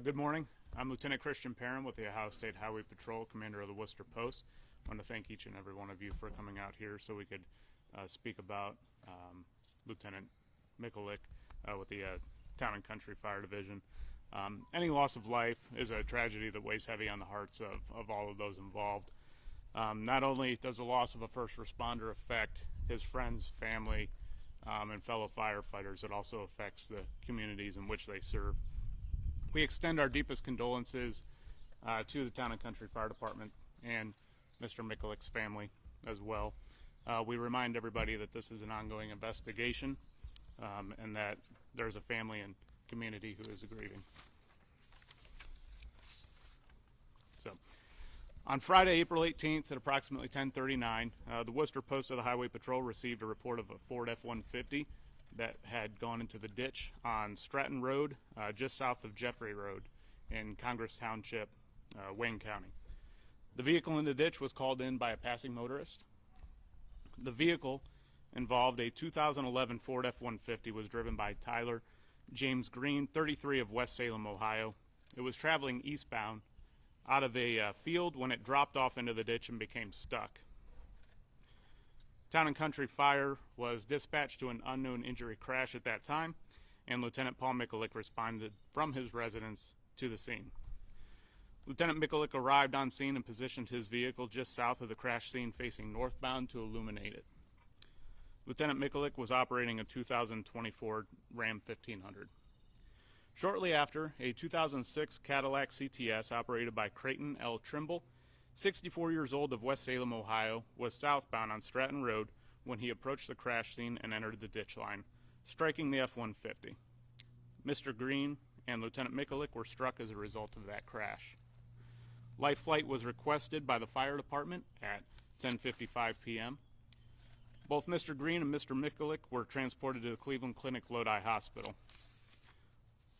Good morning. I'm Lieutenant Christian Perrin with the Ohio State Highway Patrol, Commander of the Worcester Post. I want to thank each and every one of you for coming out here so we could speak about Lieutenant Mickolick with the Town and Country Fire Division. Any loss of life is a tragedy that weighs heavy on the hearts of all of those involved. Not only does the loss of a first responder affect his friends, family, and fellow firefighters, it also affects the communities in which they serve. We extend our deepest condolences to the Town and Country Fire Department and Mr. Mickolick's family as well. We remind everybody that this is an ongoing investigation and that there's a family and community who is grieving. So, on Friday, April 18th at approximately 10:39, the Worcester Post of the Highway Patrol received a report of a Ford F-150 that had gone into the ditch on Stratton Road, just south of Jeffrey Road in Congress Township, Wayne County. The vehicle in the ditch was called in by a passing motorist. The vehicle involved a 2011 Ford F-150, was driven by Tyler James Green, 33 of West Salem, Ohio. It was traveling eastbound out of a field when it dropped off into the ditch and became stuck. Town and Country Fire was dispatched to an unknown injury crash at that time, and Lieutenant Paul Mickolick responded from his residence to the scene. Lieutenant Mickolick arrived on scene and positioned his vehicle just south of the crash scene facing northbound to illuminate it. Lieutenant Mickolick was operating a 2024 Ram 1500. Shortly after, a 2006 Cadillac CTS operated by Creighton L. Trimble, 64 years old, of West Salem, Ohio, was southbound on Stratton Road when he approached the crash scene and entered the ditch line, striking the F-150. Mr. Green and Lieutenant Mickolick were struck as a result of that crash. Life flight was requested by the fire department at 10:55 p.m. Both Mr. Green and Mr. Mickolick were transported to the Cleveland Clinic Lodi Hospital.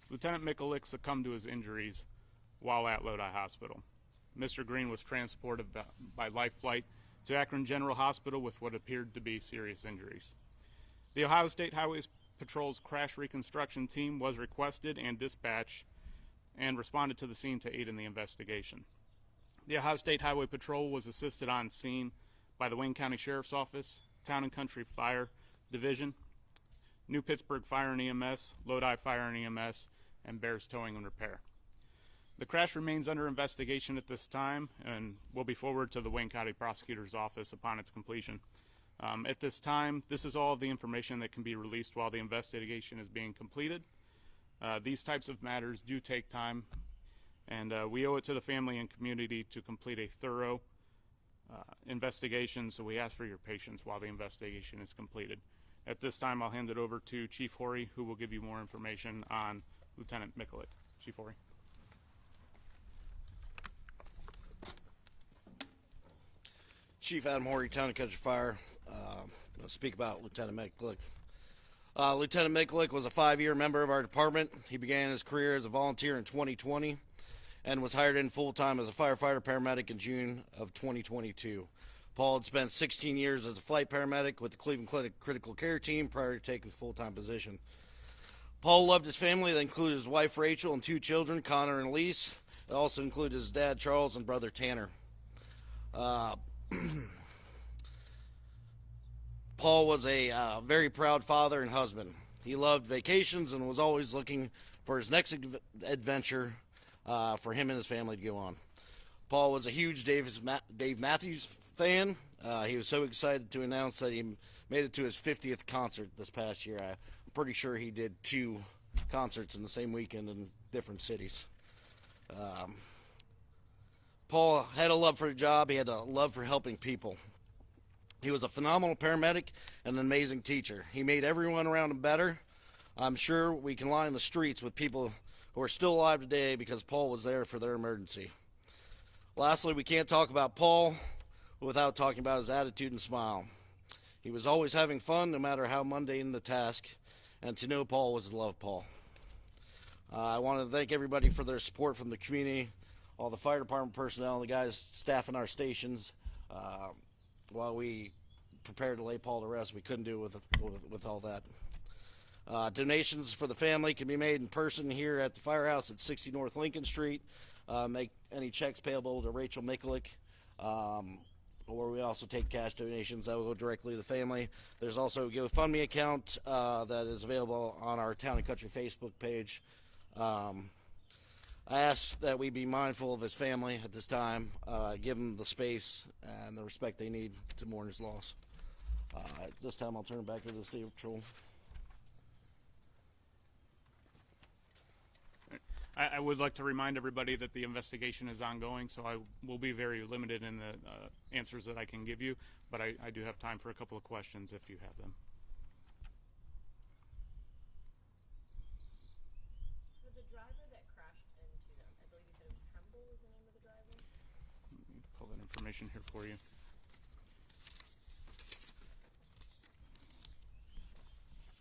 Lieutenant Mickolick succumbed to his injuries while at Lodi Hospital. Mr. Green was transported by life flight to Akron General Hospital with what appeared to be serious injuries. The Ohio State Highway Patrol's crash reconstruction team was requested and dispatched and responded to the scene to aid in the investigation. The Ohio State Highway Patrol was assisted on scene by the Wayne County Sheriff's Office, Town and Country Fire Division, New Pittsburgh Fire and EMS, Lodi Fire and EMS, and Bears Towing and Repair. The crash remains under investigation at this time and will be forwarded to the Wayne County Prosecutor's Office upon its completion. At this time, this is all of the information that can be released while the investigation is being completed. These types of matters do take time, and we owe it to the family and community to complete a thorough investigation, so we ask for your patience while the investigation is completed. At this time, I'll hand it over to Chief Horry, who will give you more information on Lieutenant Mickolick. Chief Horry. Chief Adam Horry, Town and Country Fire. I'm going to speak about Lieutenant Mickolick. Lieutenant Mickolick was a 5-year member of our department. He began his career as a volunteer in 2020 and was hired in full-time as a firefighter paramedic in June of 2022. Paul had spent 16 years as a flight paramedic with the Cleveland Clinic Critical Care Team prior to taking the full-time position. Paul loved his family. That included his wife Rachel and 2 children, Connor and Elise. It also included his dad Charles and brother Tanner. Paul was a very proud father and husband. He loved vacations and was always looking for his next adventure for him and his family to go on. Paul was a huge Dave Matthews fan. He was so excited to announce that he made it to his 50th concert this past year. I'm pretty sure he did 2 concerts in the same weekend in different cities. Paul had a love for the job. He had a love for helping people. He was a phenomenal paramedic and an amazing teacher. He made everyone around him better. I'm sure we can line the streets with people who are still alive today because Paul was there for their emergency. Lastly, we can't talk about Paul without talking about his attitude and smile. He was always having fun, no matter how mundane the task, and to know Paul was to love Paul. I want to thank everybody for their support from the community, all the fire department personnel, the guys staffing our stations. While we prepared to lay Paul to rest, we couldn't do it with all that. Donations for the family can be made in person here at the firehouse at 60 North Lincoln Street. Make any checks payable to Rachel Mickolick. Or we also take cash donations that will go directly to the family. There's also a GoFundMe account that is available on our Town and Country Facebook page. I ask that we be mindful of his family at this time, give them the space and the respect they need to mourn his loss. At this time, I'll turn it back over to the State Patrol. I would like to remind everybody that the investigation is ongoing, so I will be very limited in the answers that I can give you, but I do have time for a couple of questions if you have them. For the driver that crashed into them, I believe you said it was Tremble was the name of the driver? Let me pull that information here for you.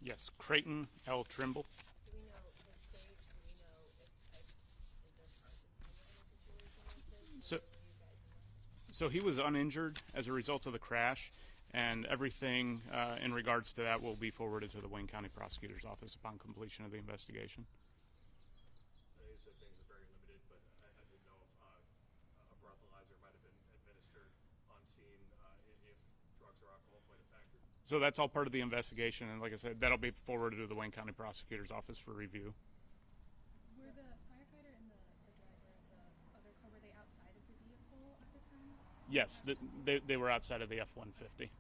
Yes, Creighton L. Trimble. Do we know his stage? Do we know if is there charges pending in a situation like this? So, Or were you guys involved? so he was uninjured as a result of the crash, and everything in regards to that will be forwarded to the Wayne County Prosecutor's Office upon completion of the investigation. You said things are very limited, but I didn't know if a breathalyzer might have been administered on scene if drugs or alcohol played a factor. So that's all part of the investigation, and like I said, that'll be forwarded to the Wayne County Prosecutor's Office for review. Were the firefighter and the driver of the other car, were they outside of the vehicle at the time? Yes, they were outside of the F-150. And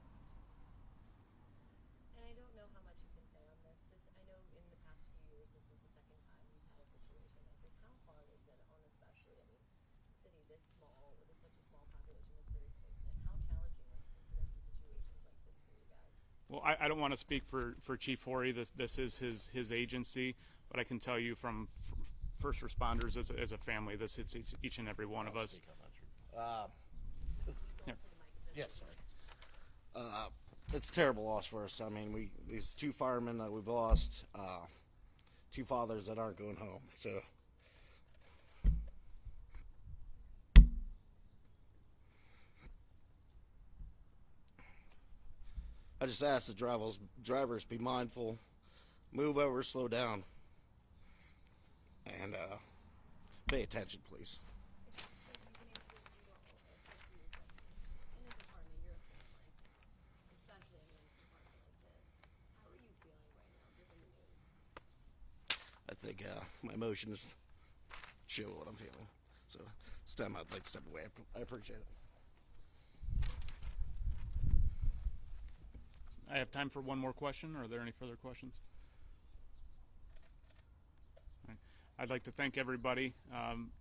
I don't know how much you can say on this. I know in the past few years this is the second time we've had a situation like this. How hard is it on, especially, I mean, a city this small with such a small population that's very close knit? How challenging are incidents and situations like this for you guys? Well, I don't want to speak for Chief Horry. This is his agency, but I can tell you from first responders as a family, this hits each and every one of us. Here. Yes, sorry. It's a terrible loss for us. I mean, these two firemen that we've lost, two fathers that aren't going home. So I just ask the drivers be mindful, move over, slow down, and pay attention, please. In a department, you're a family, especially in a department like this. How are you feeling right now, given the news? I think my emotions show what I'm feeling. So it's time I'd like to step away. I appreciate it. I have time for one more question. Are there any further questions? All right. I'd like to thank everybody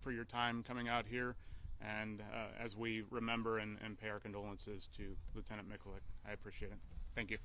for your time coming out here, and as we remember and pay our condolences to Lieutenant Mickolick. I appreciate it. Thank you.